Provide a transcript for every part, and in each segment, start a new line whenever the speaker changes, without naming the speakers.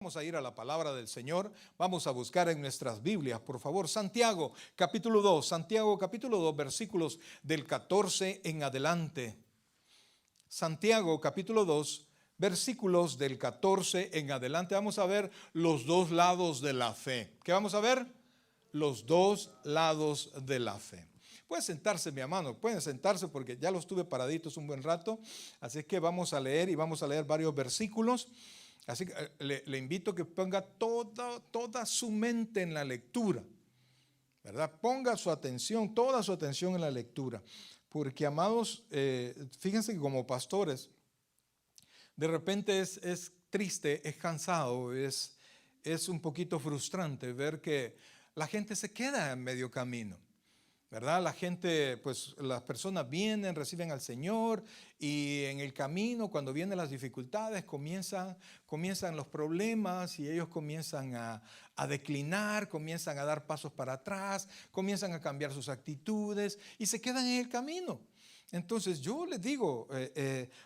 vamos a ir a la palabra del Señor. Vamos a buscar en nuestras Biblias, por favor, Santiago capítulo 2. Santiago capítulo 2, versículos del 14 en adelante. Santiago capítulo 2, versículos del 14 en adelante. Vamos a ver los dos lados de la fe. ¿Qué vamos a ver? Los dos lados de la fe. Pueden sentarse, mi hermano, pueden sentarse porque ya los tuve paraditos un buen rato. Así que vamos a leer y vamos a leer varios versículos. Así que le invito a que ponga toda su mente en la lectura, ¿verdad? Ponga su atención, toda su atención en la lectura. Porque, amados, fíjense que como pastores, de repente es triste, es cansado, es un poquito frustrante ver que la gente se queda en medio camino, ¿verdad? La gente, pues las personas vienen, reciben al Señor y en el camino, cuando vienen las dificultades, comienzan los problemas y ellos comienzan a declinar, comienzan a dar pasos para atrás, comienzan a cambiar sus actitudes y se quedan en el camino. Entonces yo les digo,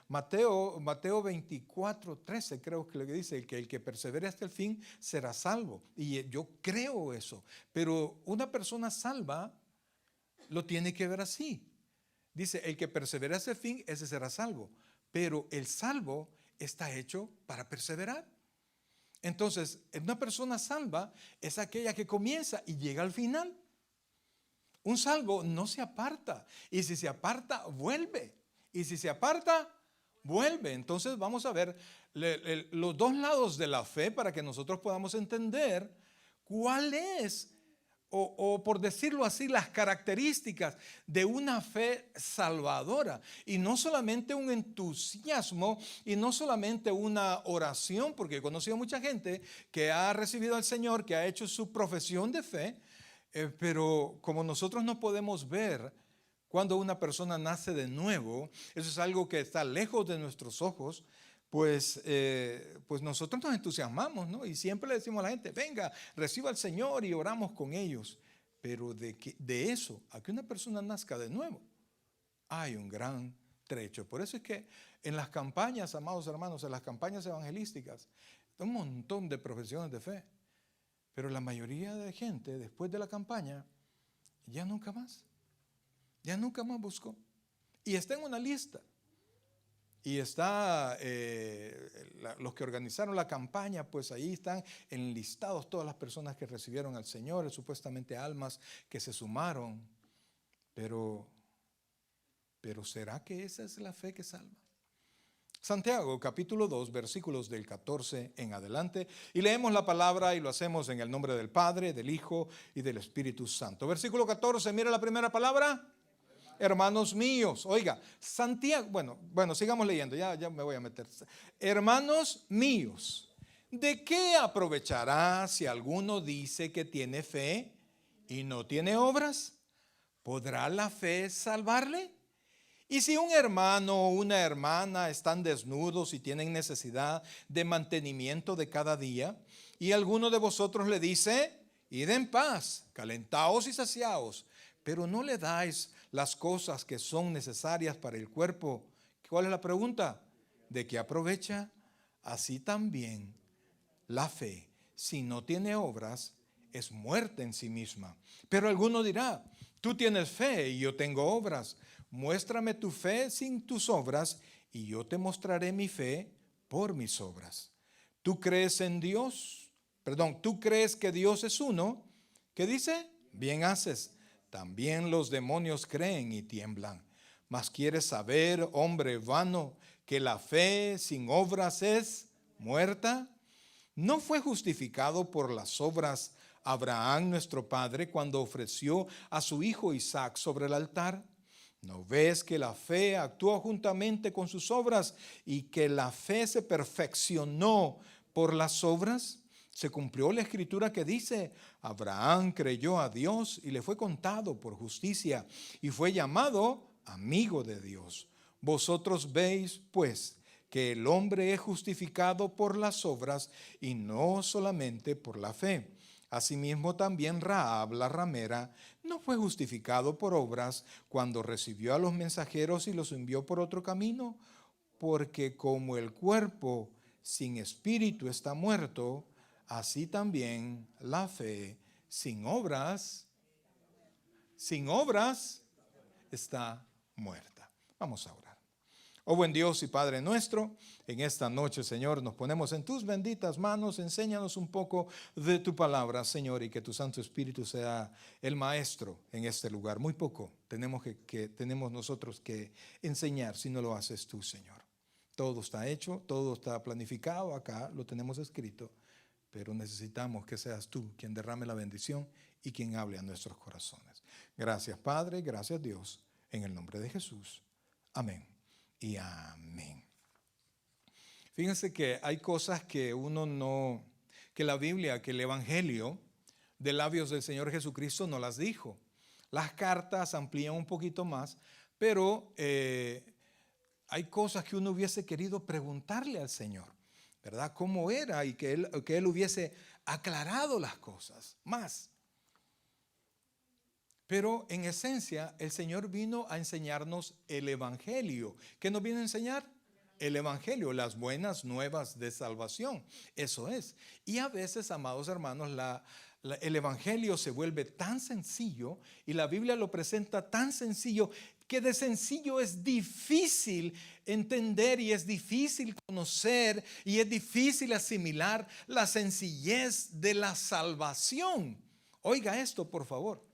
Mateo 24:13 creo que lo que dice, el que persevere hasta el fin será salvo. Y yo creo eso, pero una persona salva lo tiene que ver así. Dice, el que persevera hasta el fin, ese será salvo. Pero el salvo está hecho para perseverar. Entonces, una persona salva es aquella que comienza y llega al final. Un salvo no se aparta. Y si se aparta, vuelve. Y si se aparta, vuelve. Entonces vamos a ver los dos lados de la fe para que nosotros podamos entender cuál es, o por decirlo así, las características de una fe salvadora. Y no solamente un entusiasmo y no solamente una oración, porque he conocido mucha gente que ha recibido al Señor, que ha hecho su profesión de fe, pero como nosotros no podemos ver cuando una persona nace de nuevo, eso es algo que está lejos de nuestros ojos. Pues nosotros nos entusiasmamos, ¿no? Y siempre le decimos a la gente, venga, reciba al Señor y oramos con ellos. Pero de eso a que una persona nazca de nuevo, hay un gran trecho. Por eso es que en las campañas, amados hermanos, en las campañas evangelísticas, hay un montón de profesiones de fe. Pero la mayoría de gente, después de la campaña, ya nunca más buscó. Y está en una lista. Y está, los que organizaron la campaña, pues ahí están enlistados todas las personas que recibieron al Señor, supuestamente almas que se sumaron. Pero ¿será que esa es la fe que salva? Santiago capítulo 2, versículos del 14 en adelante. Y leemos la palabra y lo hacemos en el nombre del Padre, del Hijo y del Espíritu Santo. Versículo 14, mira la primera palabra. Hermanos míos, oiga, Santiago, bueno, sigamos leyendo, ya me voy a meter. Hermanos míos, ¿de qué aprovechará si alguno dice que tiene fe y no tiene obras? ¿Podrá la fe salvarle? Y si un hermano o una hermana están desnudos y tienen necesidad de mantenimiento de cada día, y alguno de vosotros le dice, id en paz, calentaos y saciaos, pero no le dais las cosas que son necesarias para el cuerpo. ¿Cuál es la pregunta? ¿De qué aprovecha? Así también la fe, si no tiene obras, es muerta en sí misma. Pero alguno dirá, tú tienes fe y yo tengo obras. Muéstrame tu fe sin tus obras y yo te mostraré mi fe por mis obras. ¿Tú crees en Dios? ¿Tú crees que Dios es uno? ¿Qué dice? Bien haces. También los demonios creen y tiemblan. Mas quieres saber, hombre vano, que la fe sin obras es muerta. ¿No fue justificado por las obras Abraham nuestro padre cuando ofreció a su hijo Isaac sobre el altar? ¿No ves que la fe actuó juntamente con sus obras y que la fe se perfeccionó por las obras? Se cumplió la escritura que dice, Abraham creyó a Dios y le fue contado por justicia y fue llamado amigo de Dios. Vosotros veis, pues, que el hombre es justificado por las obras y no solamente por la fe. Asimismo también Rahab, la ramera, no fue justificado por obras cuando recibió a los mensajeros y los envió por otro camino, porque como el cuerpo sin espíritu está muerto, así también la fe sin obras está muerta. Vamos a orar. Oh buen Dios y Padre nuestro, en esta noche, Señor, nos ponemos en tus benditas manos. Enséñanos un poco de tu palabra, Señor, y que tu Santo Espíritu sea el maestro en este lugar. Muy poco tenemos nosotros que enseñar si no lo haces tú, Señor. Todo está hecho, todo está planificado acá, lo tenemos escrito, pero necesitamos que seas tú quien derrame la bendición y quien hable a nuestros corazones. Gracias, Padre, gracias, Dios, en el nombre de Jesús. Amén y amén. Fíjense que hay cosas que que la Biblia, que el Evangelio de labios del Señor Jesucristo no las dijo. Las cartas amplían un poquito más, pero hay cosas que uno hubiese querido preguntarle al Señor, ¿verdad? ¿Cómo era? Y que él hubiese aclarado las cosas más. Pero en esencia, el Señor vino a enseñarnos el Evangelio. ¿Qué nos viene a enseñar? El Evangelio, las buenas nuevas de salvación. Eso es. Y a veces, amados hermanos, el Evangelio se vuelve tan sencillo y la Biblia lo presenta tan sencillo que de sencillo es difícil entender y es difícil conocer y es difícil asimilar la sencillez de la salvación. Oiga esto, por favor.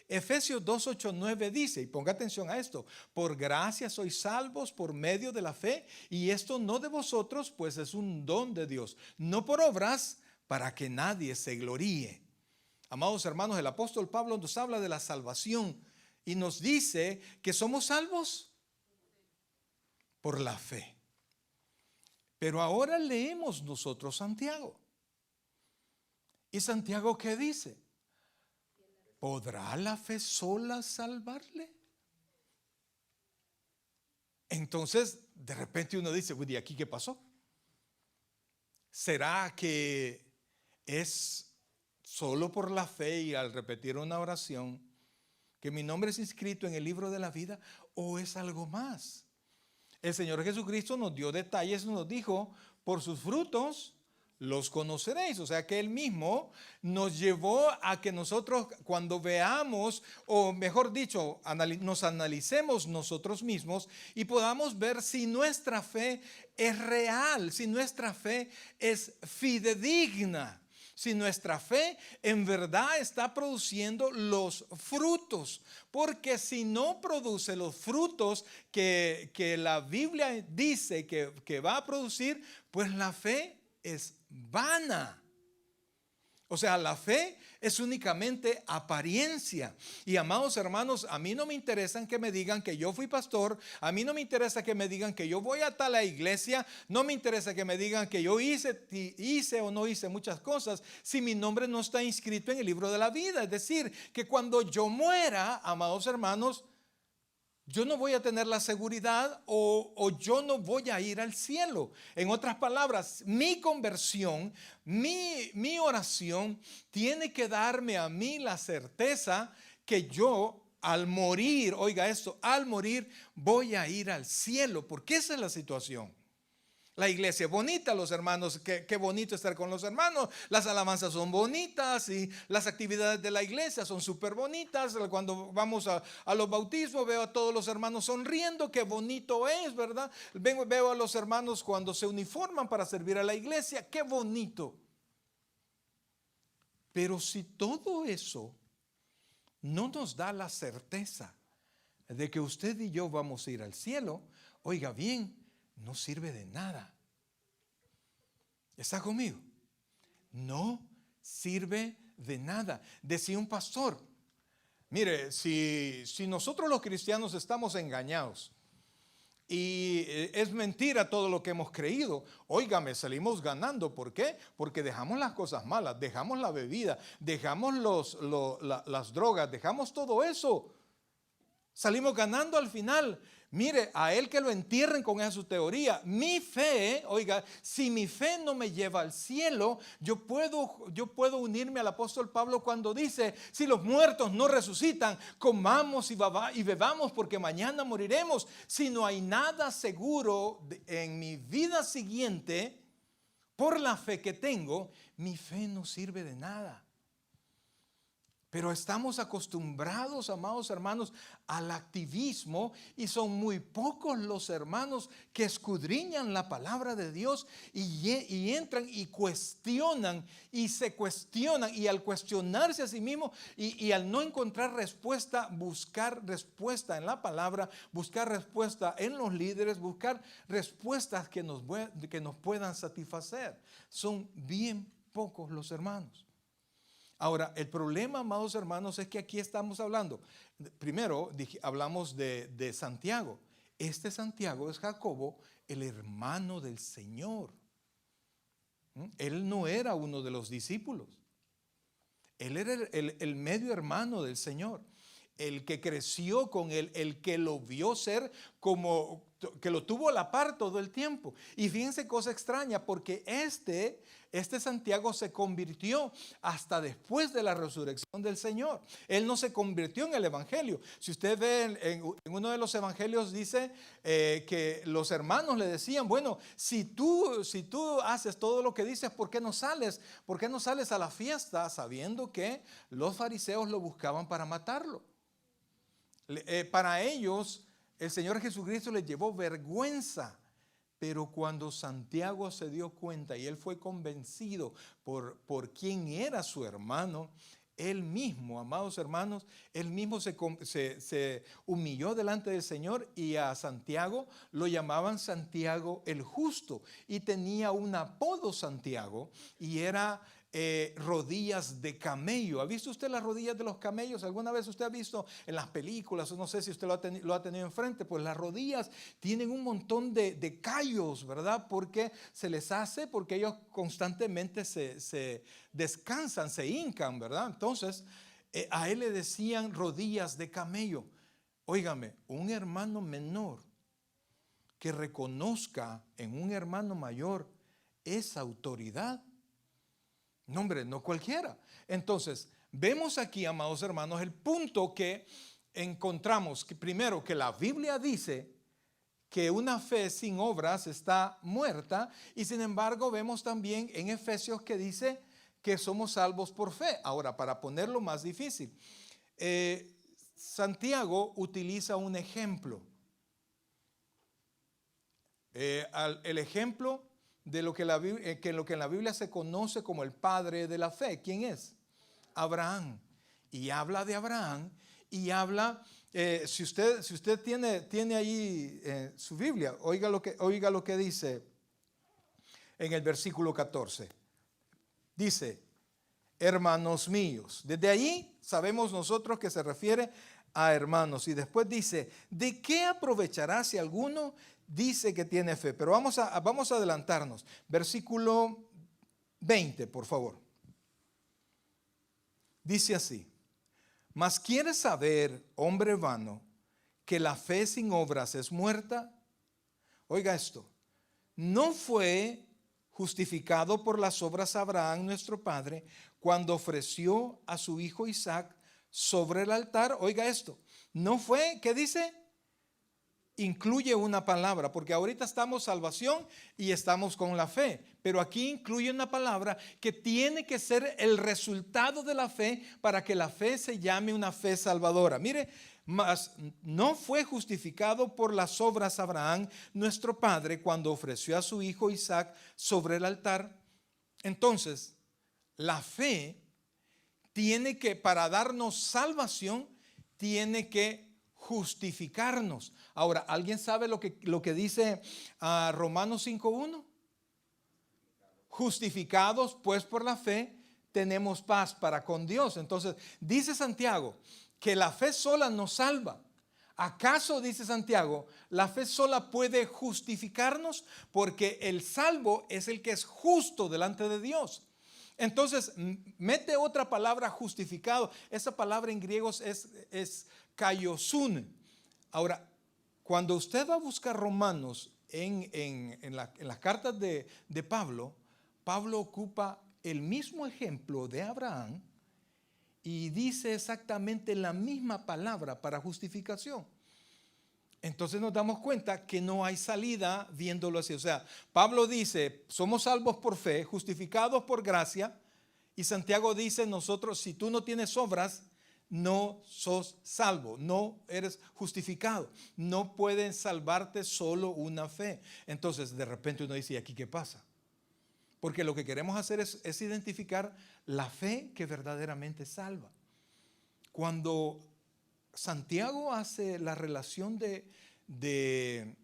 Efesios 2, 8, 9 dice, y ponga atención a esto: por gracia sois salvos por medio de la fe, y esto no de vosotros, pues es un don de Dios, no por obras, para que nadie se gloríe. Amados hermanos, el apóstol Pablo nos habla de la salvación y nos dice que somos salvos por la fe. Pero ahora leemos nosotros Santiago. ¿Y Santiago qué dice? ¿Podrá la fe sola salvarle? Entonces, de repente uno dice, ¿y aquí qué pasó? ¿Será que es solo por la fe y al repetir una oración que mi nombre es inscrito en el libro de la vida, o es algo más? El Señor Jesucristo nos dio detalles, nos dijo, por sus frutos los conoceréis. O sea que Él mismo nos llevó a que nosotros, cuando veamos, o mejor dicho, nos analicemos nosotros mismos y podamos ver si nuestra fe es real, si nuestra fe es fidedigna, si nuestra fe en verdad está produciendo los frutos. Porque si no produce los frutos que la Biblia dice que va a producir, pues la fe es vana. O sea, la fe es únicamente apariencia. Y amados hermanos, a mí no me interesa que me digan que yo fui pastor, a mí no me interesa que me digan que yo voy a tal iglesia, no me interesa que me digan que yo hice o no hice muchas cosas, si mi nombre no está inscrito en el libro de la vida. Es decir, que cuando yo muera, amados hermanos, yo no voy a tener la seguridad o yo no voy a ir al cielo. En otras palabras, mi conversión, mi oración tiene que darme a mí la certeza que yo al morir, oiga esto, al morir voy a ir al cielo, porque esa es la situación. La iglesia es bonita, los hermanos, qué bonito estar con los hermanos, las alabanzas son bonitas y las actividades de la iglesia son súper bonitas. Cuando vamos a los bautismos veo a todos los hermanos sonriendo, qué bonito es, ¿verdad? Veo a los hermanos cuando se uniforman para servir a la iglesia, qué bonito. Pero si todo eso no nos da la certeza de que usted y yo vamos a ir al cielo, oiga bien, no sirve de nada. ¿Está conmigo? No sirve de nada. Decía un pastor, mire, si nosotros los cristianos estamos engañados y es mentira todo lo que hemos creído, óigame, salimos ganando. ¿Por qué? Porque dejamos las cosas malas, dejamos la bebida, dejamos las drogas, dejamos todo eso. Salimos ganando al final. Mire, a él que lo entierren con esa su teoría. Mi fe, oiga, si mi fe no me lleva al cielo, yo puedo unirme al apóstol Pablo cuando dice, si los muertos no resucitan, comamos y bebamos porque mañana moriremos. Si no hay nada seguro en mi vida siguiente, por la fe que tengo, mi fe no sirve de nada. Pero estamos acostumbrados, amados hermanos, al activismo, y son muy pocos los hermanos que escudriñan la palabra de Dios y entran y cuestionan y se cuestionan, y al cuestionarse a sí mismos y al no encontrar respuesta, buscar respuesta en la palabra, buscar respuesta en los líderes, buscar respuestas que nos puedan satisfacer. Son bien pocos los hermanos. Ahora, el problema, amados hermanos, es que aquí estamos hablando, primero hablamos de Santiago. Este Santiago es Jacobo, el hermano del Señor. Él no era uno de los discípulos. Él era el medio hermano del Señor, el que creció con él, el que lo vio ser como que lo tuvo a la par todo el tiempo. Y fíjense cosa extraña, porque este Santiago se convirtió hasta después de la resurrección del Señor. Él no se convirtió en el evangelio. Si usted ve en uno de los evangelios, dice que los hermanos le decían, bueno, si tú haces todo lo que dices, ¿por qué no sales? ¿Por qué no sales a la fiesta? Sabiendo que los fariseos lo buscaban para matarlo. Para ellos, el Señor Jesucristo les llevó vergüenza. Pero cuando Santiago se dio cuenta y él fue convencido por quién era su hermano, él mismo, amados hermanos, él mismo se humilló delante del Señor, y a Santiago lo llamaban Santiago el Justo, y tenía un apodo Santiago, y era rodillas de camello. ¿Ha visto usted las rodillas de los camellos? ¿Alguna vez usted ha visto en las películas? No sé si usted lo ha tenido enfrente. Pues las rodillas tienen un montón de callos, ¿verdad? Porque ellos constantemente se descansan, se hincan, ¿verdad? Entonces, a él le decían rodillas de camello. Óigame, un hermano menor que reconozca en un hermano mayor esa autoridad. No, hombre, no cualquiera. Entonces, vemos aquí, amados hermanos, el punto que encontramos, que primero, que la Biblia dice que una fe sin obras está muerta, y sin embargo vemos también en Efesios que dice que somos salvos por fe. Ahora, para ponerlo más difícil, Santiago utiliza un ejemplo. El ejemplo de lo que en la Biblia se conoce como el padre de la fe. ¿Quién es? Abraham. Y habla de Abraham y habla, si usted tiene ahí su Biblia, oiga lo que dice en el versículo 14. Dice, hermanos míos. Desde ahí sabemos nosotros que se refiere a hermanos. Y después dice, ¿de qué aprovechará si alguno dice que tiene fe? Pero vamos a adelantarnos. Versículo 20, por favor. Dice así, mas ¿quieres saber, hombre vano, que la fe sin obras es muerta? Oiga esto, ¿no fue justificado por las obras Abraham nuestro padre cuando ofreció a su hijo Isaac sobre el altar? Oiga esto, ¿no fue? ¿Qué dice? Incluye una palabra, porque ahorita estamos salvación y estamos con la fe, pero aquí incluye una palabra que tiene que ser el resultado de la fe para que la fe se llame una fe salvadora. Mire, mas no fue justificado por las obras Abraham nuestro padre cuando ofreció a su hijo Isaac sobre el altar. Entonces, la fe tiene que, para darnos salvación, tiene que justificarnos. Ahora, ¿alguien sabe lo que dice Romanos 5:1? Justificados pues por la fe, tenemos paz para con Dios. Entonces, dice Santiago que la fe sola nos salva. ¿Acaso, dice Santiago, la fe sola puede justificarnos? Porque el salvo es el que es justo delante de Dios. Entonces, mete otra palabra, justificado. Esa palabra en griego es kaiosun. Ahora, cuando usted va a buscar Romanos en las cartas de Pablo, Pablo ocupa el mismo ejemplo de Abraham y dice exactamente la misma palabra para justificación. Entonces nos damos cuenta que no hay salida viéndolo así. O sea, Pablo dice, somos salvos por fe, justificados por gracia. Y Santiago dice, nosotros, si tú no tienes obras, no sos salvo, no eres justificado. No pueden salvarte solo una fe. Entonces, de repente uno dice, ¿y aquí qué pasa? Porque lo que queremos hacer es identificar la fe que verdaderamente salva. Cuando Santiago hace la relación de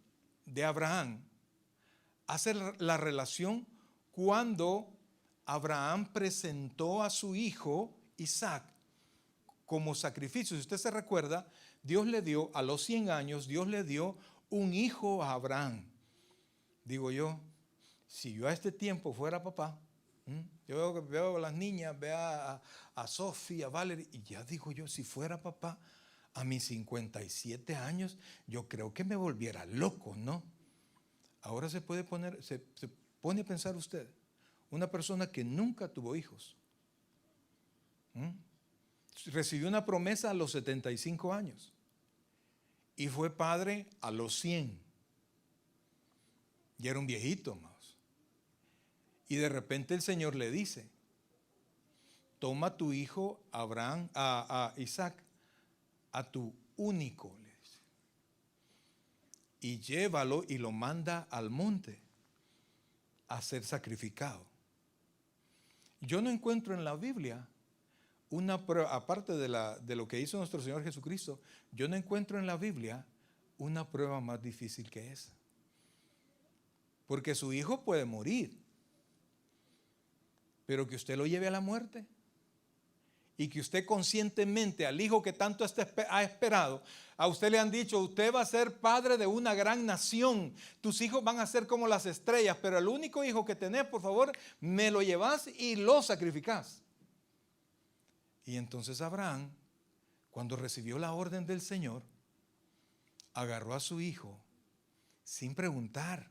Abraham, hace la relación cuando Abraham presentó a su hijo Isaac como sacrificio. Si usted se recuerda, Dios le dio a los 100 años, Dios le dio un hijo a Abraham. Digo yo, si yo a este tiempo fuera papá, yo veo a las niñas, veo a Sofía, a Valerie, y ya digo yo, si fuera papá, a mis 57 años, yo creo que me volviera loco, ¿no? Ahora se pone a pensar usted, una persona que nunca tuvo hijos, recibió una promesa a los 75 años y fue padre a los 100. Y era un viejito más. Y de repente el Señor le dice, toma tu hijo Abraham, a Isaac, a tu único, le dice, y llévalo y lo manda al monte a ser sacrificado. Yo no encuentro en la Biblia una prueba, aparte de lo que hizo nuestro Señor Jesucristo, yo no encuentro en la Biblia una prueba más difícil que esa. Porque su hijo puede morir, pero que usted lo lleve a la muerte y que usted conscientemente al hijo que tanto ha esperado, a usted le han dicho, usted va a ser padre de una gran nación, tus hijos van a ser como las estrellas, pero el único hijo que tenés, por favor, me lo llevas y lo sacrificás. Y entonces Abraham, cuando recibió la orden del Señor, agarró a su hijo sin preguntar.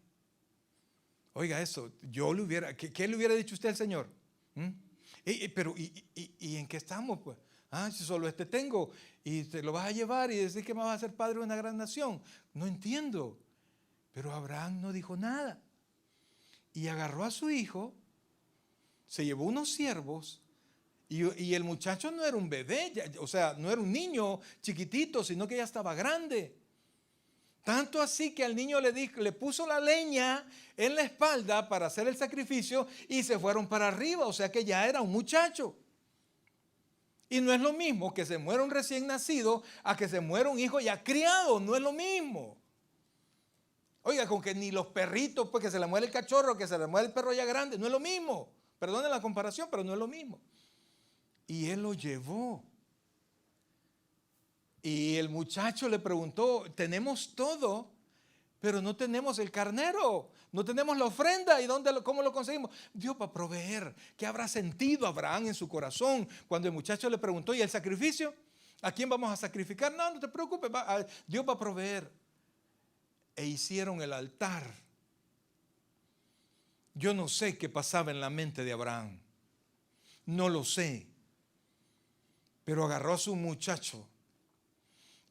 Oiga eso, ¿qué le hubiera dicho usted al Señor? Pero ¿y en qué estamos? Pues, si solo este tengo y te lo vas a llevar y decir que me vas a ser padre de una gran nación. No entiendo. Pero Abraham no dijo nada. Y agarró a su hijo, se llevó unos siervos y el muchacho no era un bebé, o sea, no era un niño chiquitito, sino que ya estaba grande. Tanto así que al niño le puso la leña en la espalda para hacer el sacrificio y se fueron para arriba, o sea que ya era un muchacho. Y no es lo mismo que se muera un recién nacido a que se muera un hijo ya criado, no es lo mismo. Oiga, con que ni los perritos, pues que se le muere el cachorro, que se le muere el perro ya grande, no es lo mismo. Perdonen la comparación, pero no es lo mismo. Y él lo llevó. Y el muchacho le preguntó, tenemos todo, pero no tenemos el carnero, no tenemos la ofrenda. ¿Y cómo lo conseguimos? Dios va a proveer. ¿Qué habrá sentido Abraham en su corazón cuando el muchacho le preguntó, ¿y el sacrificio? ¿A quién vamos a sacrificar? No te preocupes, Dios va a proveer. E hicieron el altar. Yo no sé qué pasaba en la mente de Abraham, no lo sé, pero agarró a su muchacho.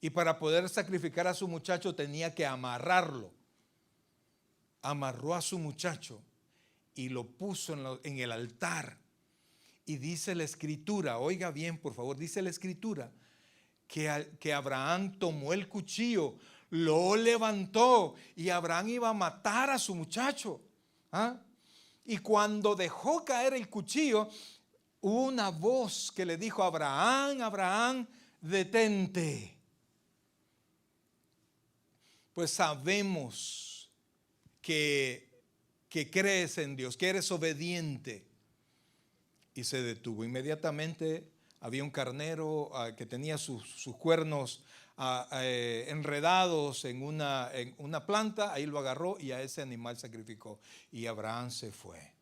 Y para poder sacrificar a su muchacho tenía que amarrarlo. Amarró a su muchacho y lo puso en el altar. Y dice la escritura, oiga bien por favor, dice la escritura que Abraham tomó el cuchillo, lo levantó y Abraham iba a matar a su muchacho. Y cuando dejó caer el cuchillo, hubo una voz que le dijo, Abraham, Abraham, detente. Pues sabemos que crees en Dios, que eres obediente. Y se detuvo. Inmediatamente había un carnero que tenía sus cuernos enredados en una planta. Ahí lo agarró y a ese animal sacrificó. Y Abraham se fue.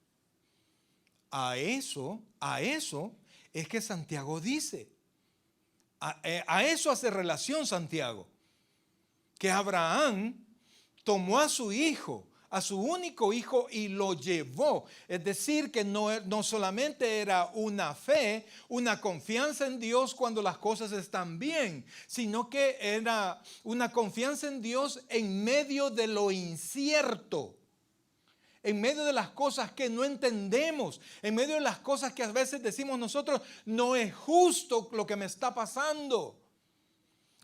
A eso es que Santiago dice. A eso hace relación Santiago. Que Abraham tomó a su hijo, a su único hijo y lo llevó. Es decir, que no solamente era una fe, una confianza en Dios cuando las cosas están bien, sino que era una confianza en Dios en medio de lo incierto, en medio de las cosas que no entendemos, en medio de las cosas que a veces decimos nosotros, no es justo lo que me está pasando.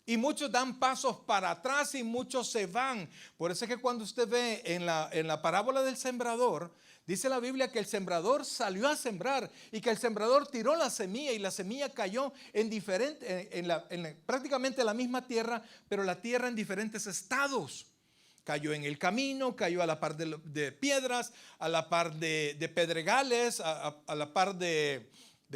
Y muchos dan pasos para atrás y muchos se van. Por eso es que cuando usted ve en la parábola del sembrador, dice la Biblia que el sembrador salió a sembrar y que el sembrador tiró la semilla y la semilla cayó prácticamente la misma tierra, pero la tierra en diferentes estados. Cayó en el camino, cayó a la par de piedras, a la par de pedregales, a la par de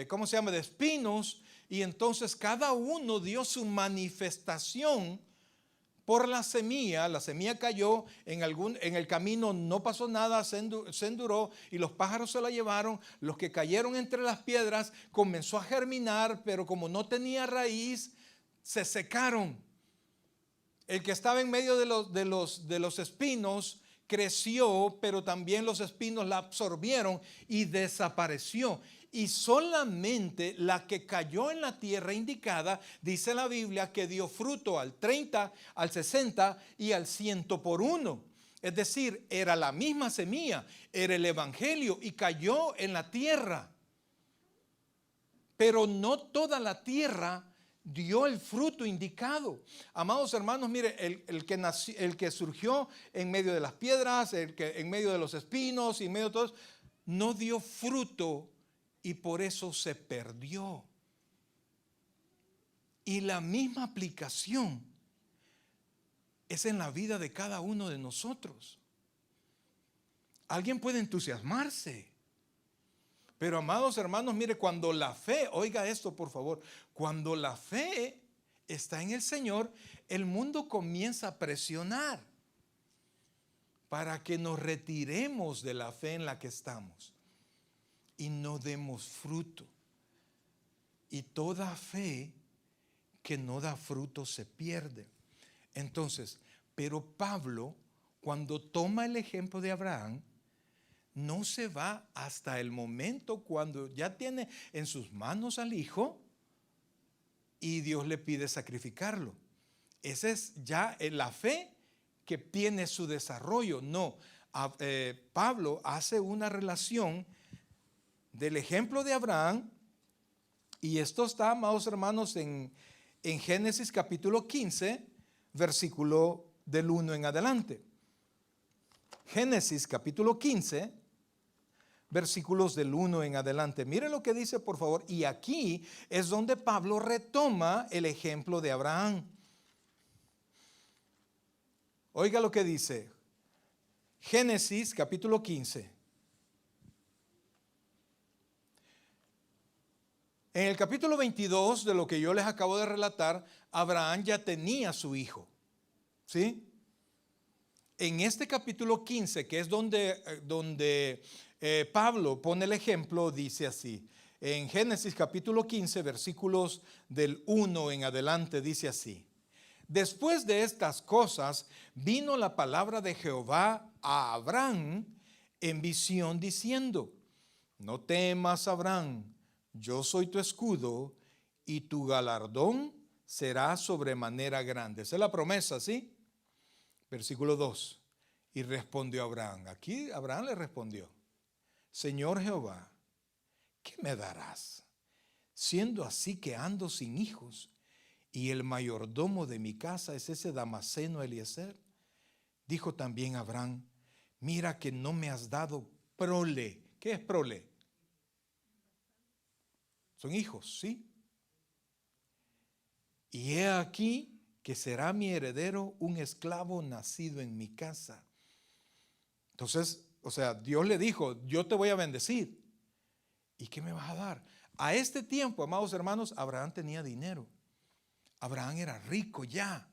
¿cómo se llama? De espinos. Y entonces cada uno dio su manifestación por la semilla. La semilla cayó en el camino, no pasó nada, se enduró y los pájaros se la llevaron. Los que cayeron entre las piedras comenzó a germinar, pero como no tenía raíz, se secaron. El que estaba en medio de los espinos creció, pero también los espinos la absorbieron y desapareció. Y solamente la que cayó en la tierra indicada, dice la Biblia, que dio fruto al 30, al 60 y al 100 por uno. Es decir, era la misma semilla, era el evangelio y cayó en la tierra. Pero no toda la tierra dio el fruto indicado. Amados hermanos, mire, el que surgió en medio de las piedras, el que en medio de los espinos y en medio de todo eso, no dio fruto y por eso se perdió. Y la misma aplicación es en la vida de cada uno de nosotros. Alguien puede entusiasmarse, pero amados hermanos, mire, cuando la fe, oiga esto por favor, cuando la fe está en el Señor, el mundo comienza a presionar para que nos retiremos de la fe en la que estamos y no demos fruto. Y toda fe que no da fruto se pierde. Entonces, pero Pablo, cuando toma el ejemplo de Abraham, no se va hasta el momento cuando ya tiene en sus manos al hijo y Dios le pide sacrificarlo. Esa es ya la fe que tiene su desarrollo. No, Pablo hace una relación del ejemplo de Abraham, y esto está, amados hermanos, en Génesis capítulo 15, versículo del 1 en adelante. Génesis capítulo 15, versículos del 1 en adelante. Mire lo que dice, por favor. Y aquí es donde Pablo retoma el ejemplo de Abraham. Oiga lo que dice. Génesis capítulo 15. En el capítulo 22 de lo que yo les acabo de relatar, Abraham ya tenía su hijo. ¿Sí? En este capítulo 15, que es donde Pablo pone el ejemplo, dice así. En Génesis capítulo 15, versículos del 1 en adelante, dice así. Después de estas cosas, vino la palabra de Jehová a Abraham en visión diciendo: no temas, Abraham, yo soy tu escudo y tu galardón será sobremanera grande. Esa es la promesa, ¿sí? Versículo 2. Y respondió Abraham. Aquí Abraham le respondió: Señor Jehová, ¿qué me darás? Siendo así que ando sin hijos y el mayordomo de mi casa es ese Damaseno Eliezer. Dijo también Abraham: mira que no me has dado prole. ¿Qué es prole? Son hijos, ¿sí? Y he aquí que será mi heredero un esclavo nacido en mi casa. Entonces, o sea, Dios le dijo: yo te voy a bendecir. ¿Y qué me vas a dar? A este tiempo, amados hermanos, Abraham tenía dinero. Abraham era rico ya.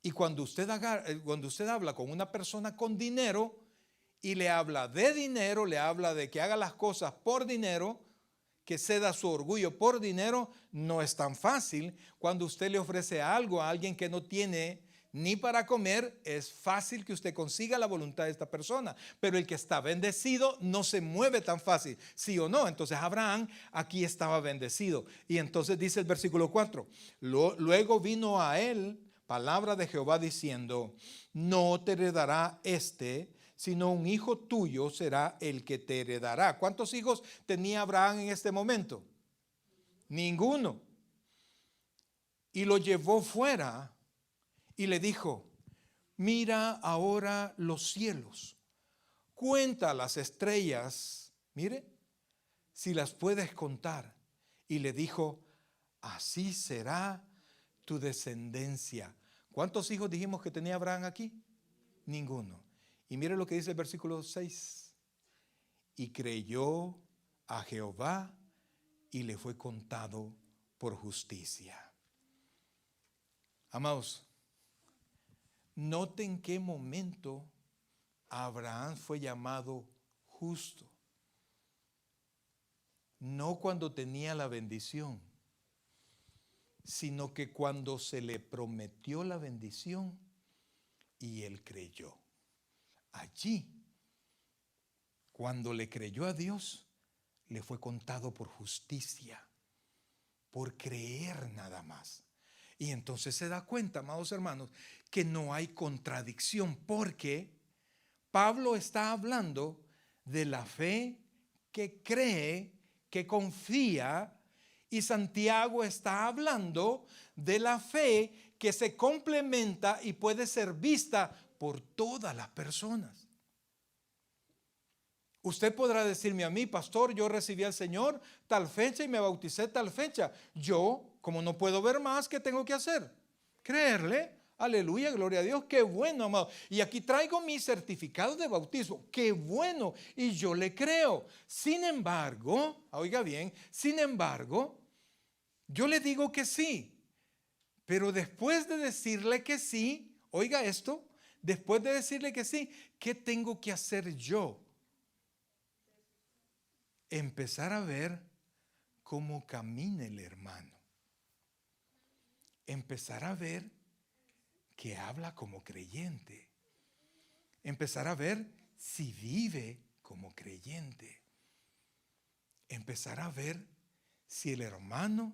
Y cuando usted habla con una persona con dinero y le habla de dinero, le habla de que haga las cosas por dinero, que ceda su orgullo por dinero, no es tan fácil cuando usted le ofrece algo a alguien que no tiene ni para comer, es fácil que usted consiga la voluntad de esta persona. Pero el que está bendecido no se mueve tan fácil, ¿sí o no? Entonces Abraham aquí estaba bendecido. Y entonces dice el versículo 4, luego vino a él palabra de Jehová diciendo, no te heredará sino un hijo tuyo será el que te heredará. ¿Cuántos hijos tenía Abraham en este momento? Ninguno. Y lo llevó fuera y le dijo, mira ahora los cielos, cuenta las estrellas, mire, si las puedes contar. Y le dijo, así será tu descendencia. ¿Cuántos hijos dijimos que tenía Abraham aquí? Ninguno. Y mire lo que dice el versículo 6. Y creyó a Jehová y le fue contado por justicia. Amados, noten en qué momento Abraham fue llamado justo. No cuando tenía la bendición, sino que cuando se le prometió la bendición y él creyó. Allí, cuando le creyó a Dios, le fue contado por justicia, por creer nada más. Y entonces se da cuenta, amados hermanos, que no hay contradicción, porque Pablo está hablando de la fe que cree, que confía, y Santiago está hablando de la fe que se complementa y puede ser vista por todas las personas. Usted podrá decirme a mí, pastor, yo recibí al Señor tal fecha y me bauticé tal fecha. Yo, como no puedo ver más, ¿qué tengo que hacer? Creerle. Aleluya, gloria a Dios, qué bueno, amado. Y aquí traigo mi certificado de bautismo, qué bueno, y yo le creo. Sin embargo, oiga bien, sin embargo, yo le digo que sí, pero después de decirle que sí, oiga esto, después de decirle que sí, ¿qué tengo que hacer yo? Empezar a ver cómo camina el hermano. Empezar a ver que habla como creyente. Empezar a ver si vive como creyente. Empezar a ver si el hermano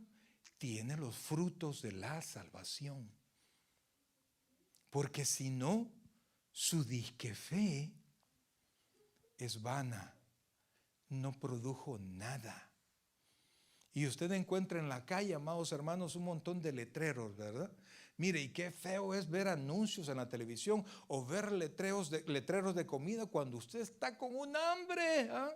tiene los frutos de la salvación. Porque si no, su disque fe es vana. No produjo nada. Y usted encuentra en la calle, amados hermanos, un montón de letreros, ¿verdad? Mire, y qué feo es ver anuncios en la televisión o ver letreros de comida cuando usted está con un hambre. ¿Ah?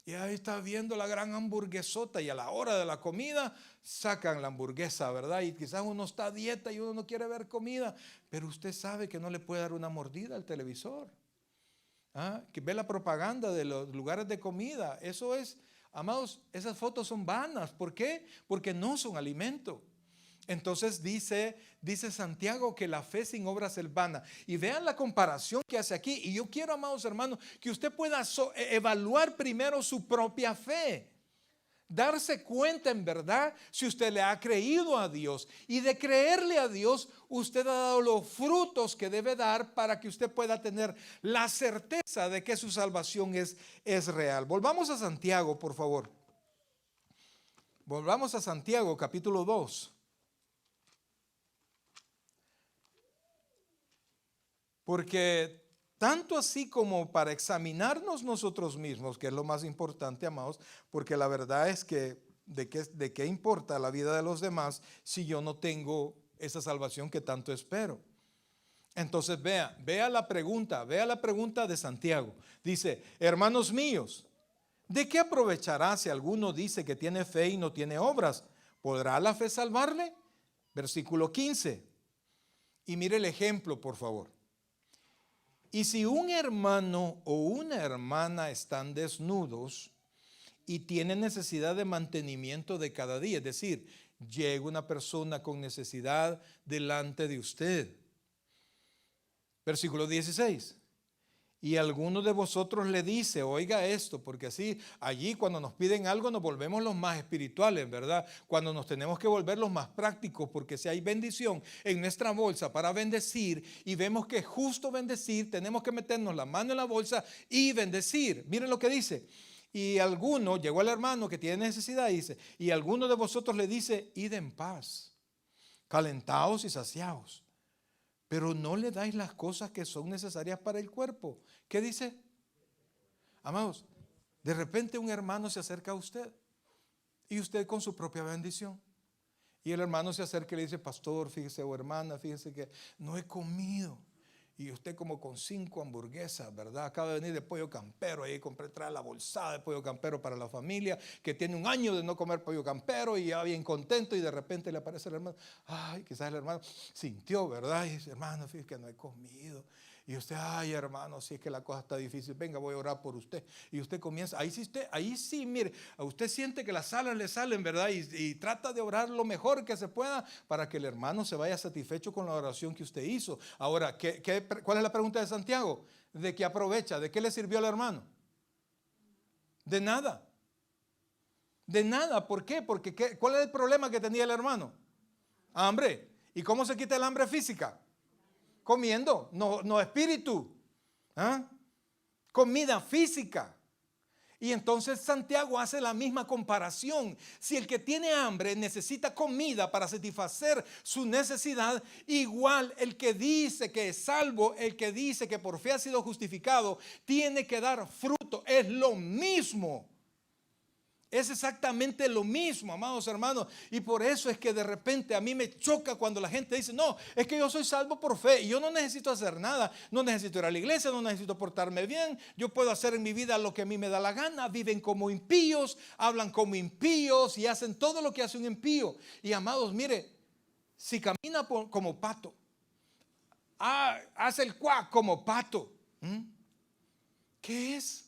Y ahí está viendo la gran hamburguesota y a la hora de la comida sacan la hamburguesa, ¿verdad? Y quizás uno está a dieta y uno no quiere ver comida, pero usted sabe que no le puede dar una mordida al televisor. ¿Ah? Que ve la propaganda de los lugares de comida. Eso es, amados, esas fotos son vanas. ¿Por qué? Porque no son alimento. Entonces dice Santiago que la fe sin obras es vana. Y vean la comparación que hace aquí. Y yo quiero, amados hermanos, que usted pueda evaluar primero su propia fe. Darse cuenta en verdad si usted le ha creído a Dios. Y de creerle a Dios, usted ha dado los frutos que debe dar para que usted pueda tener la certeza de que su salvación es real. Volvamos a Santiago, por favor. Volvamos a Santiago, capítulo 2. Porque tanto así como para examinarnos nosotros mismos, que es lo más importante, amados, porque la verdad es que ¿de qué importa la vida de los demás si yo no tengo esa salvación que tanto espero? Entonces vea la pregunta de Santiago. Dice, hermanos míos, ¿de qué aprovechará si alguno dice que tiene fe y no tiene obras? ¿Podrá la fe salvarle? Versículo 15. Y mire el ejemplo, por favor. Y si un hermano o una hermana están desnudos y tienen necesidad de mantenimiento de cada día, es decir, llega una persona con necesidad delante de usted. Versículo 16. Y alguno de vosotros le dice, oiga esto, porque así allí cuando nos piden algo nos volvemos los más espirituales, ¿verdad? Cuando nos tenemos que volver los más prácticos, porque si hay bendición en nuestra bolsa para bendecir y vemos que es justo bendecir, tenemos que meternos la mano en la bolsa y bendecir. Miren lo que dice. Y alguno, llegó el hermano que tiene necesidad y dice, y alguno de vosotros le dice, id en paz, calentaos y saciaos, pero no le dais las cosas que son necesarias para el cuerpo. ¿Qué dice? Amados, de repente un hermano se acerca a usted y usted con su propia bendición. Y el hermano se acerca y le dice, pastor, fíjese, o hermana, fíjese que no he comido. Y usted como con 5 hamburguesas, ¿verdad? Acaba de venir de pollo campero, ahí trae la bolsada de pollo campero para la familia, que tiene un año de no comer pollo campero y ya bien contento, y de repente le aparece el hermano. Ay, quizás el hermano sintió, ¿verdad? Y dice, hermano, fíjese que no he comido. Y usted, ay, hermano, si es que la cosa está difícil, venga, voy a orar por usted. Y usted comienza, ahí sí, mire, a usted siente que las alas le salen, ¿verdad? Y trata de orar lo mejor que se pueda para que el hermano se vaya satisfecho con la oración que usted hizo. Ahora, ¿cuál es la pregunta de Santiago? ¿De qué aprovecha? ¿De qué le sirvió al hermano? De nada. De nada. ¿Por qué? Porque ¿cuál es el problema que tenía el hermano? Hambre. ¿Y cómo se quita el hambre física? Comiendo, no espíritu. ¿Ah? Comida física. Y entonces Santiago hace la misma comparación. Si el que tiene hambre necesita comida para satisfacer su necesidad, igual el que dice que es salvo, el que dice que por fe ha sido justificado, tiene que dar fruto. Es lo mismo. Es exactamente lo mismo, amados hermanos. Y por eso es que de repente a mí me choca cuando la gente dice, no, es que yo soy salvo por fe y yo no necesito hacer nada. No necesito ir a la iglesia, no necesito portarme bien. Yo puedo hacer en mi vida lo que a mí me da la gana. Viven como impíos, hablan como impíos y hacen todo lo que hace un impío. Y amados, mire, si camina como pato, hace el cuac como pato. ¿Qué es?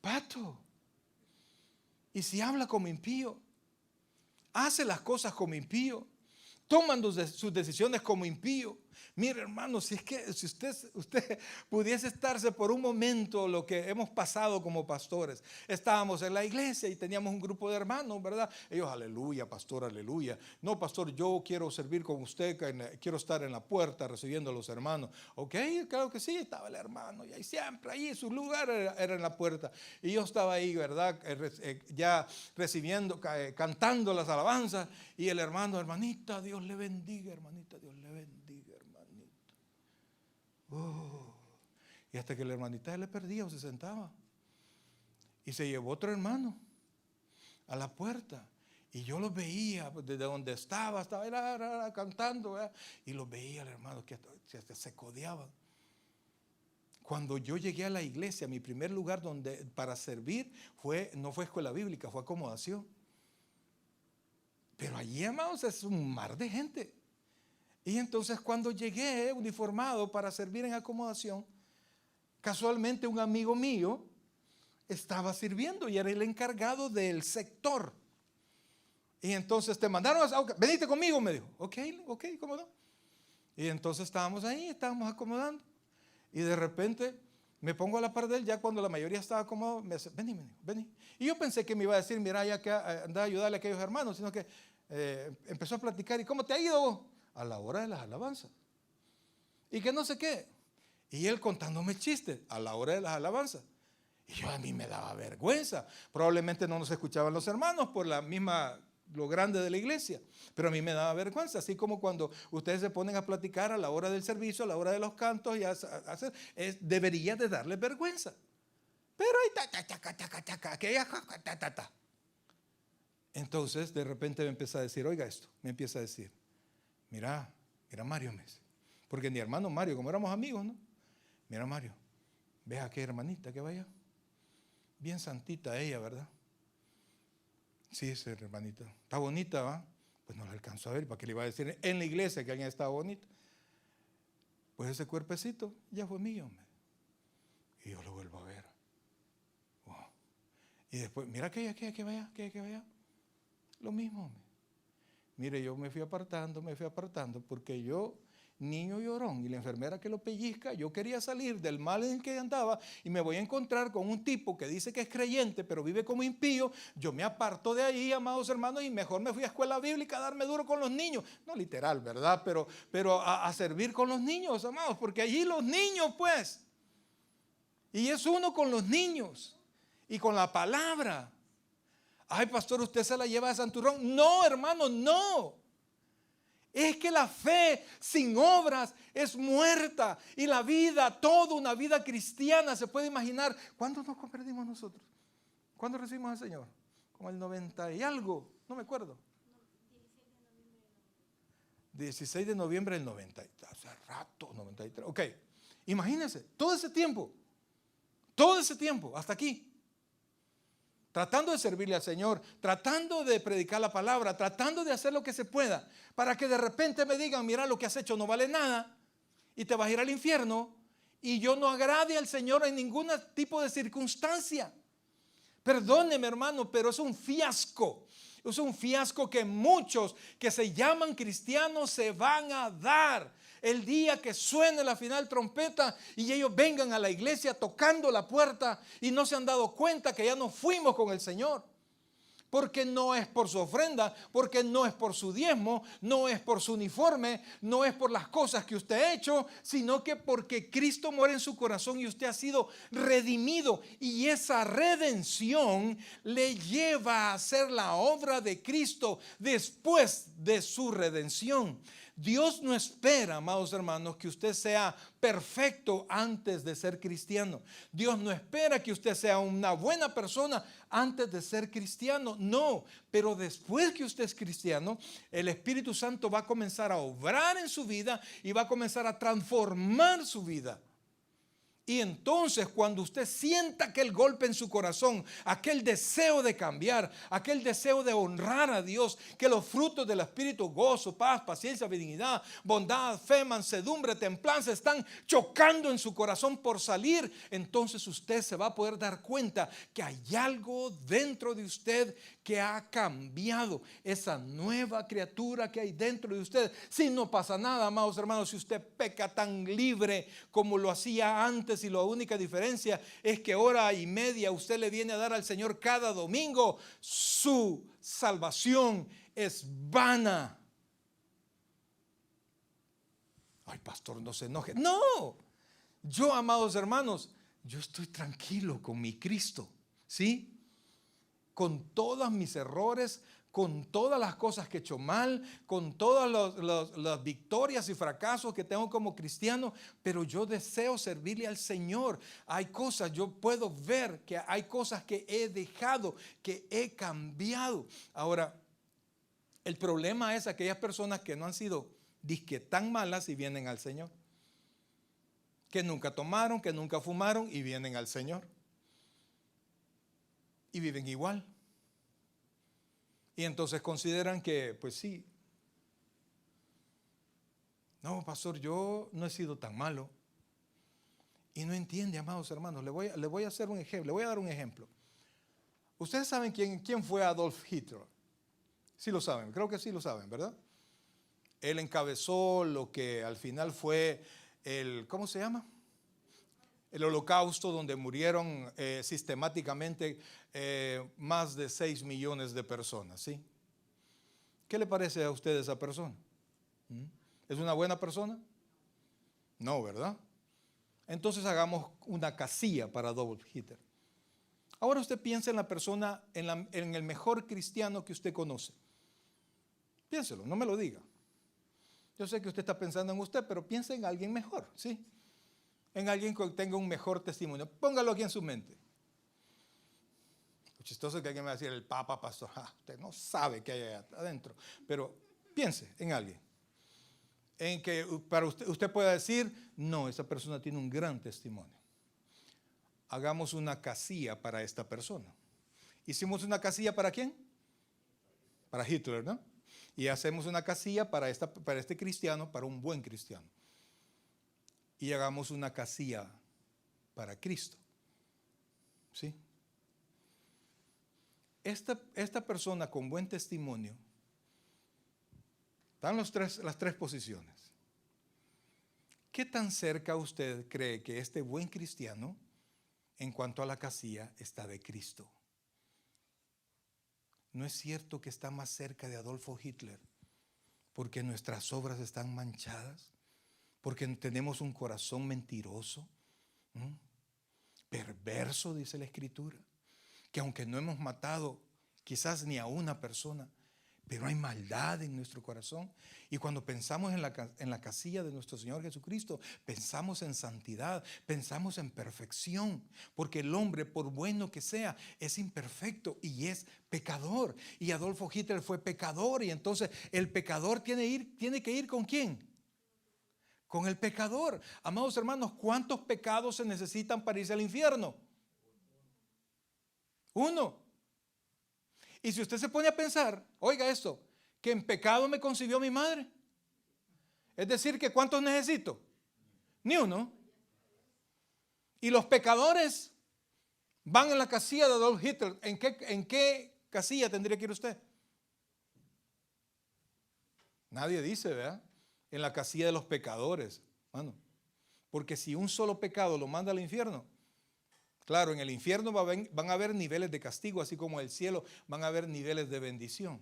Pato. Y si habla como impío, hace las cosas como impío, toman sus decisiones como impío. Mire, hermano, si usted pudiese estarse por un momento lo que hemos pasado como pastores. Estábamos en la iglesia y teníamos un grupo de hermanos, ¿verdad? Ellos, aleluya, pastor, aleluya. No, pastor, yo quiero servir con usted, quiero estar en la puerta recibiendo a los hermanos. Ok, claro que sí, estaba el hermano y ahí siempre, ahí su lugar era en la puerta. Y yo estaba ahí, ¿verdad? Ya recibiendo, cantando las alabanzas, y el hermano, hermanita, Dios le bendiga, hermanita, Dios le bendiga, hermanito. Y hasta que la hermanita se le perdía o se sentaba. Y se llevó otro hermano a la puerta. Y yo los veía desde donde estaba cantando, ¿verdad? Y los veía el hermano que se codeaban. Cuando yo llegué a la iglesia, mi primer lugar para servir no fue escuela bíblica, fue acomodación. Pero allí, amados, es un mar de gente. Y entonces cuando llegué uniformado para servir en acomodación, casualmente un amigo mío estaba sirviendo y era el encargado del sector. Y entonces te mandaron venite conmigo, me dijo. Ok, ¿cómo no? Y entonces estábamos acomodando. Y de repente me pongo a la par de él, ya cuando la mayoría estaba acomodado, me dice, vení. Y yo pensé que me iba a decir, mira, ya que anda a ayudarle a aquellos hermanos, sino que empezó a platicar. ¿Y cómo te ha ido? A la hora de las alabanzas. Y que no sé qué. Y él contándome chistes a la hora de las alabanzas. Y a mí me daba vergüenza. Probablemente no nos escuchaban los hermanos por lo grande de la iglesia. Pero a mí me daba vergüenza. Así como cuando ustedes se ponen a platicar a la hora del servicio, a la hora de los cantos, debería de darle vergüenza. Pero ahí Entonces de repente me empieza a decir, oiga esto, me empieza a decir, mira Mario, me dice, porque mi hermano Mario, como éramos amigos, ¿no? Mira Mario, ve a qué hermanita que vaya, bien santita ella, ¿verdad? Sí, esa hermanita, está bonita, ¿va? Pues no la alcanzó a ver, ¿para qué le iba a decir en la iglesia que alguien estaba bonita? Pues ese cuerpecito ya fue mío, hombre. Y yo lo vuelvo a ver. Wow. Y después, mira que vaya, lo mismo, hombre. Mire, yo me fui apartando, porque yo niño llorón, y la enfermera que lo pellizca. Yo quería salir del mal en el que andaba y me voy a encontrar con un tipo que dice que es creyente pero vive como impío. Yo me aparto de ahí, amados hermanos, y mejor me fui a escuela bíblica a darme duro con los niños, no literal, ¿verdad? Pero a servir con los niños, amados, porque allí los niños, pues, y es uno con los niños y con la palabra. Ay, pastor, usted se la lleva de santurrón. No, hermano, no. Es que la fe sin obras es muerta. Y la vida, toda una vida cristiana, se puede imaginar. ¿Cuándo nos convertimos nosotros? ¿Cuándo recibimos al Señor? Como el 90 y algo, no me acuerdo. 16 de noviembre del 90. Hace rato, 93. Ok, imagínense, todo ese tiempo, hasta aquí. Tratando de servirle al Señor, tratando de predicar la palabra, tratando de hacer lo que se pueda, para que de repente me digan, mira, lo que has hecho no vale nada y te vas a ir al infierno, y yo no agrade al Señor en ningún tipo de circunstancia. Perdóneme, hermano, pero es un fiasco. Es un fiasco que muchos que se llaman cristianos se van a dar el día que suene la final trompeta y ellos vengan a la iglesia tocando la puerta y no se han dado cuenta que ya no fuimos con el Señor. Porque no es por su ofrenda, porque no es por su diezmo, no es por su uniforme, no es por las cosas que usted ha hecho, sino que porque Cristo muere en su corazón y usted ha sido redimido. Y esa redención le lleva a hacer la obra de Cristo después de su redención. Dios no espera, amados hermanos, que usted sea perfecto antes de ser cristiano. Dios no espera que usted sea una buena persona antes de ser cristiano. No, pero después que usted es cristiano, el Espíritu Santo va a comenzar a obrar en su vida y va a comenzar a transformar su vida. Y entonces cuando usted sienta aquel golpe en su corazón, aquel deseo de cambiar, aquel deseo de honrar a Dios, que los frutos del Espíritu, gozo, paz, paciencia, benignidad, bondad, fe, mansedumbre, templanza, están chocando en su corazón por salir, entonces usted se va a poder dar cuenta que hay algo dentro de usted que ha cambiado, esa nueva criatura que hay dentro de usted. Si no pasa nada, amados hermanos, si usted peca tan libre como lo hacía antes, y la única diferencia es que hora y media usted le viene a dar al Señor cada domingo, su salvación es vana. Ay, pastor, no se enoje. No, yo, amados hermanos, yo estoy tranquilo con mi Cristo, ¿sí? Con todos mis errores, con todas las cosas que he hecho mal, con todas las victorias y fracasos que tengo como cristiano, pero yo deseo servirle al Señor. Hay cosas, yo puedo ver que hay cosas que he dejado, que he cambiado. Ahora, el problema es aquellas personas que no han sido disque tan malas y vienen al Señor, que nunca tomaron, que nunca fumaron y vienen al Señor. Y viven igual. Y entonces consideran que, pues sí, no, pastor, yo no he sido tan malo. Y no entiende, amados hermanos. Le voy a hacer un ejemplo, le voy a dar un ejemplo. Ustedes saben quién fue Adolf Hitler. Sí lo saben, creo que sí lo saben, ¿verdad? Él encabezó lo que al final fue ¿cómo se llama? El Holocausto, donde murieron sistemáticamente más de 6 millones de personas, ¿sí? ¿Qué le parece a usted esa persona? ¿Es una buena persona? No, ¿verdad? Entonces hagamos una casilla para Adolf Hitler. Ahora usted piensa en la persona, en el mejor cristiano que usted conoce. Piénselo, no me lo diga. Yo sé que usted está pensando en usted, pero piensa en alguien mejor, ¿sí? En alguien que tenga un mejor testimonio. Póngalo aquí en su mente. Lo chistoso es que alguien me va a decir el Papa, pastor. Usted no sabe qué hay adentro. Pero piense en alguien. En que para usted pueda decir, no, esa persona tiene un gran testimonio. Hagamos una casilla para esta persona. ¿Hicimos una casilla para quién? Para Hitler, ¿no? Y hacemos una casilla para este cristiano, para un buen cristiano. Y hagamos una casilla para Cristo. ¿Sí? Esta persona con buen testimonio, están las tres posiciones. ¿Qué tan cerca usted cree que este buen cristiano, en cuanto a la casilla, está de Cristo? ¿No es cierto que está más cerca de Adolfo Hitler? Porque nuestras obras están manchadas, porque tenemos un corazón mentiroso, perverso, dice la Escritura, que aunque no hemos matado quizás ni a una persona, pero hay maldad en nuestro corazón. Y cuando pensamos en la casilla de nuestro Señor Jesucristo, pensamos en santidad, pensamos en perfección, porque el hombre, por bueno que sea, es imperfecto y es pecador. Y Adolfo Hitler fue pecador, y entonces el pecador tiene que ir ¿con quién? Con el pecador. Amados hermanos, ¿cuántos pecados se necesitan para irse al infierno? Uno. Y si usted se pone a pensar, oiga esto, que en pecado me concibió mi madre. Es decir, que ¿cuántos necesito? Ni uno. Y los pecadores van en la casilla de Adolf Hitler. ¿En qué casilla tendría que ir usted? Nadie dice, ¿verdad? En la casilla de los pecadores. Bueno, porque si un solo pecado lo manda al infierno, claro, en el infierno van a haber niveles de castigo, así como en el cielo van a haber niveles de bendición.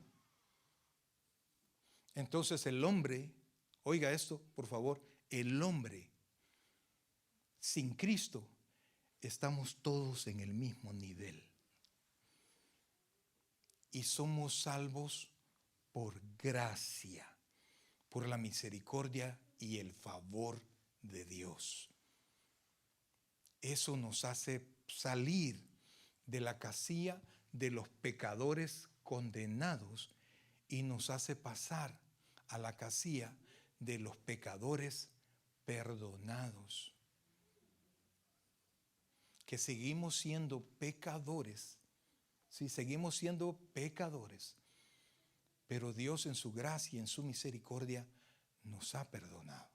Entonces el hombre, oiga esto, por favor, el hombre sin Cristo, estamos todos en el mismo nivel. Y somos salvos por gracia, por la misericordia y el favor de Dios. Eso nos hace salir de la casilla de los pecadores condenados y nos hace pasar a la casilla de los pecadores perdonados. Que seguimos siendo pecadores, sí, seguimos siendo pecadores, pero Dios en su gracia y en su misericordia nos ha perdonado.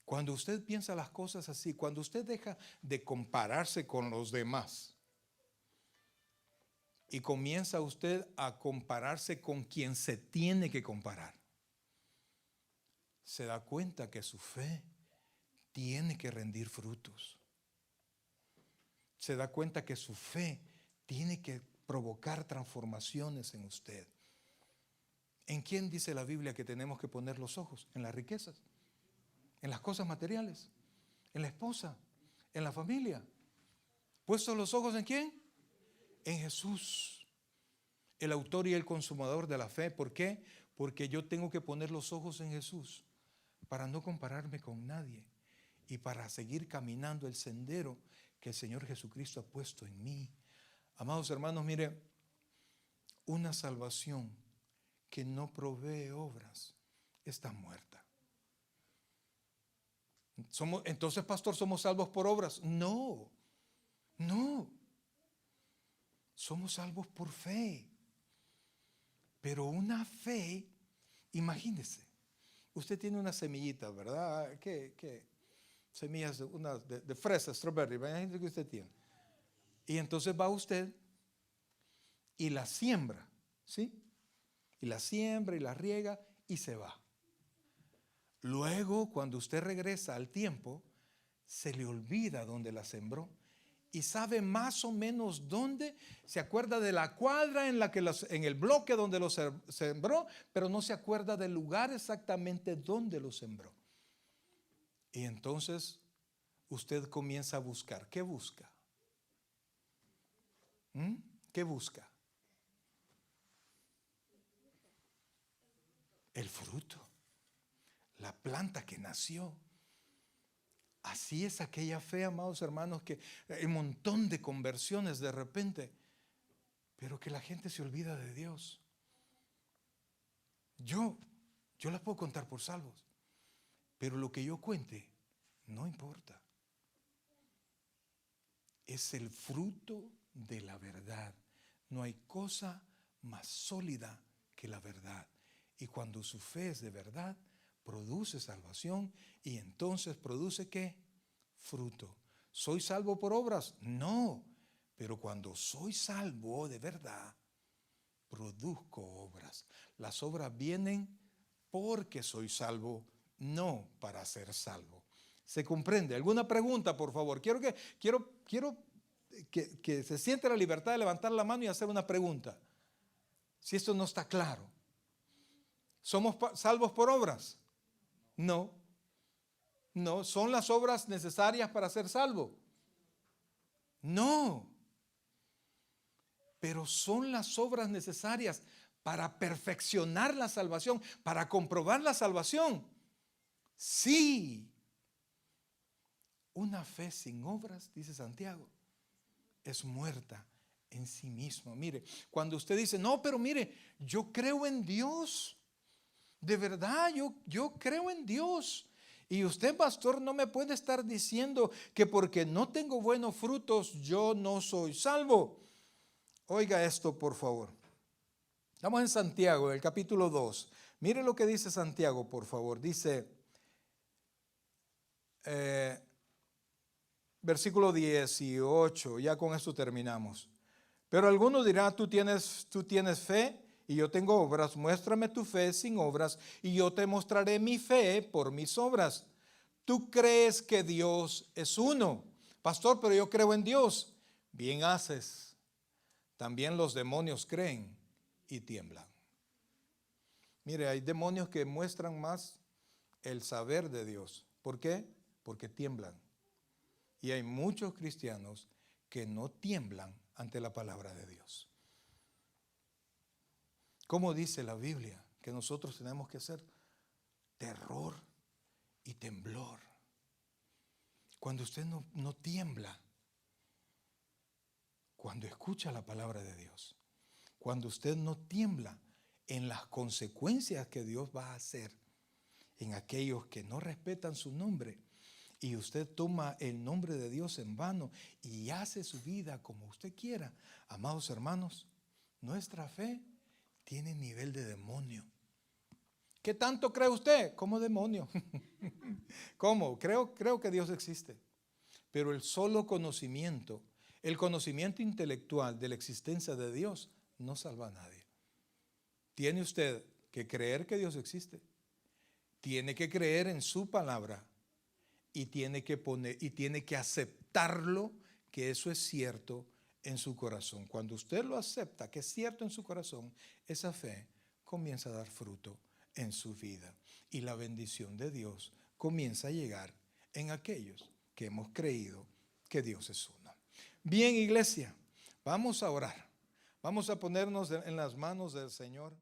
Cuando usted piensa las cosas así, cuando usted deja de compararse con los demás y comienza usted a compararse con quien se tiene que comparar, se da cuenta que su fe tiene que rendir frutos. Se da cuenta que su fe tiene que provocar transformaciones en usted. ¿En quién dice la Biblia que tenemos que poner los ojos? En las riquezas, en las cosas materiales, en la esposa, en la familia. ¿Puestos los ojos en quién? En Jesús, el autor y el consumador de la fe. ¿Por qué? Porque yo tengo que poner los ojos en Jesús para no compararme con nadie y para seguir caminando el sendero que el Señor Jesucristo ha puesto en mí. Amados hermanos, mire, una salvación que no provee obras está muerta. Entonces, pastor, ¿somos salvos por obras? No, no. Somos salvos por fe. Pero una fe, imagínese, usted tiene una semillita, ¿verdad? ¿Qué? Semillas de fresa, strawberry, imagínese que usted tiene. Y entonces va usted y la siembra, ¿sí? Y la siembra y la riega y se va. Luego, cuando usted regresa al tiempo, se le olvida dónde la sembró y sabe más o menos dónde. Se acuerda de la cuadra en el bloque donde lo sembró, pero no se acuerda del lugar exactamente donde lo sembró. Y entonces usted comienza a buscar. ¿Qué busca? ¿Qué busca? El fruto, la planta que nació. Así es aquella fe, amados hermanos, que hay un montón de conversiones de repente, pero que la gente se olvida de Dios. Yo la puedo contar por salvos, pero lo que yo cuente no importa. Es el fruto de la verdad. No hay cosa más sólida que la verdad. Y cuando su fe es de verdad, produce salvación y entonces produce ¿qué? Fruto. ¿Soy salvo por obras? No, pero cuando soy salvo de verdad, produzco obras. Las obras vienen porque soy salvo no para ser salvo. ¿Se comprende? ¿Alguna pregunta, por favor? Quiero que se siente la libertad de levantar la mano y hacer una pregunta. Si esto no está claro. ¿Somos salvos por obras? No. No. ¿Son las obras necesarias para ser salvo? No. Pero son las obras necesarias para perfeccionar la salvación, para comprobar la salvación. Sí. Una fe sin obras, dice Santiago, es muerta en sí misma. Mire, cuando usted dice, no, pero mire, yo creo en Dios. De verdad, yo creo en Dios. Y usted, pastor, no me puede estar diciendo que porque no tengo buenos frutos, yo no soy salvo. Oiga esto, por favor. Estamos en Santiago, el capítulo 2. Mire lo que dice Santiago, por favor. Dice, versículo 18, ya con esto terminamos. Pero alguno dirá, tú tienes fe y yo tengo obras, muéstrame tu fe sin obras y yo te mostraré mi fe por mis obras. Tú crees que Dios es uno. Pastor, pero yo creo en Dios. Bien haces. También los demonios creen y tiemblan. Mire, hay demonios que muestran más el saber de Dios. ¿Por qué? Porque tiemblan. Y hay muchos cristianos que no tiemblan ante la palabra de Dios. ¿Cómo dice la Biblia que nosotros tenemos que hacer? Terror y temblor. Cuando usted no tiembla, cuando escucha la palabra de Dios, cuando usted no tiembla en las consecuencias que Dios va a hacer en aquellos que no respetan su nombre, y usted toma el nombre de Dios en vano y hace su vida como usted quiera, amados hermanos, nuestra fe tiene nivel de demonio. ¿Qué tanto cree usted? Como demonio. ¿Cómo? Creo que Dios existe. Pero el solo conocimiento, el conocimiento intelectual de la existencia de Dios, no salva a nadie. Tiene usted que creer que Dios existe. Tiene que creer en su palabra. Y tiene que aceptarlo, que eso es cierto en su corazón. Cuando usted lo acepta, que es cierto en su corazón, esa fe comienza a dar fruto en su vida. Y la bendición de Dios comienza a llegar en aquellos que hemos creído que Dios es uno. Bien, iglesia, vamos a orar. Vamos a ponernos en las manos del Señor.